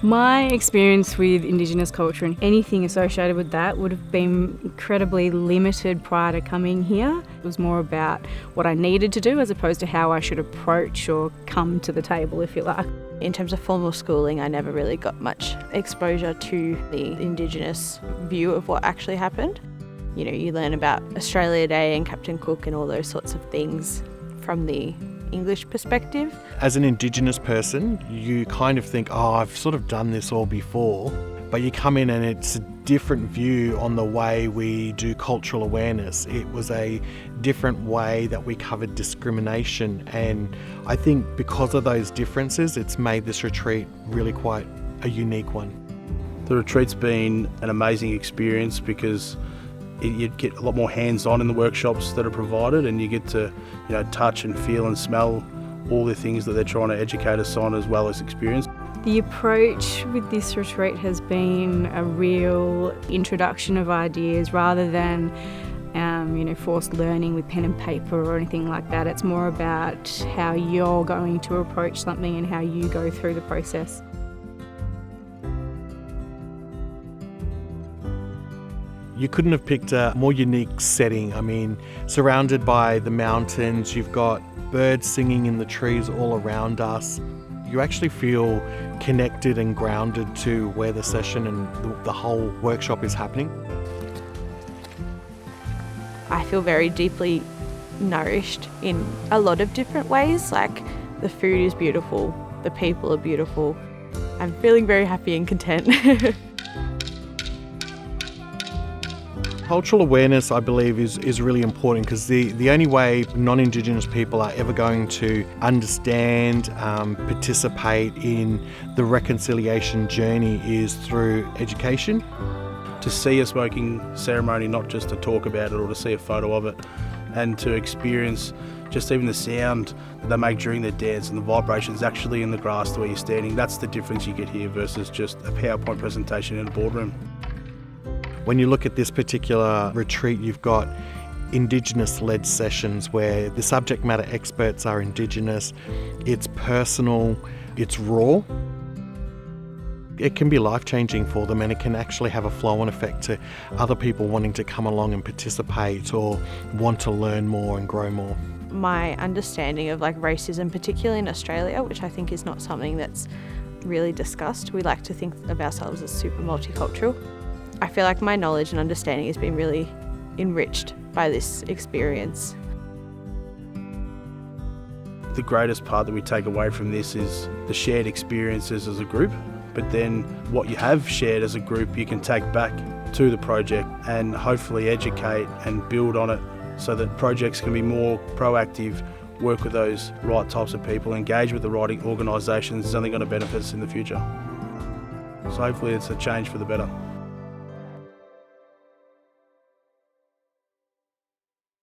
My experience with Indigenous culture and anything associated with that would have been incredibly limited prior to coming here. It was more about what I needed to do as opposed to how I should approach or come to the table, if you like. In terms of formal schooling, I never really got much exposure to the Indigenous view of what actually happened. You know, you learn about Australia Day and Captain Cook and all those sorts of things from the English perspective. As an Indigenous person, you kind of think, oh, I've sort of done this all before, but you come in and it's a different view on the way we do cultural awareness. It was a different way that we covered discrimination, and I think because of those differences, it's made this retreat really quite a unique one. The retreat's been an amazing experience because you get a lot more hands-on in the workshops that are provided, and you get to, touch and feel and smell all the things that they're trying to educate us on, as well as experience. The approach with this retreat has been a real introduction of ideas rather than forced learning with pen and paper or anything like that. It's more about how you're going to approach something and how you go through the process. You couldn't have picked a more unique setting. I mean, surrounded by the mountains, you've got birds singing in the trees all around us. You actually feel connected and grounded to where the session and the whole workshop is happening. I feel very deeply nourished in a lot of different ways. Like, the food is beautiful, the people are beautiful. I'm feeling very happy and content. Cultural awareness, I believe, is really important because the only way non-Indigenous people are ever going to understand, participate in the reconciliation journey is through education. To see a smoking ceremony, not just to talk about it or to see a photo of it, and to experience just even the sound that they make during their dance and the vibrations actually in the grass where you're standing, that's the difference you get here versus just a PowerPoint presentation in a boardroom. When you look at this particular retreat, you've got Indigenous-led sessions where the subject matter experts are Indigenous, it's personal, it's raw. It can be life-changing for them, and it can actually have a flow-on effect to other people wanting to come along and participate or want to learn more and grow more. My understanding of racism, particularly in Australia, which I think is not something that's really discussed. We like to think of ourselves as super multicultural. I feel like my knowledge and understanding has been really enriched by this experience. The greatest part that we take away from this is the shared experiences as a group, but then what you have shared as a group you can take back to the project and hopefully educate and build on it so that projects can be more proactive, work with those right types of people, engage with the right organisations. It's only going to benefit us in the future. So hopefully it's a change for the better.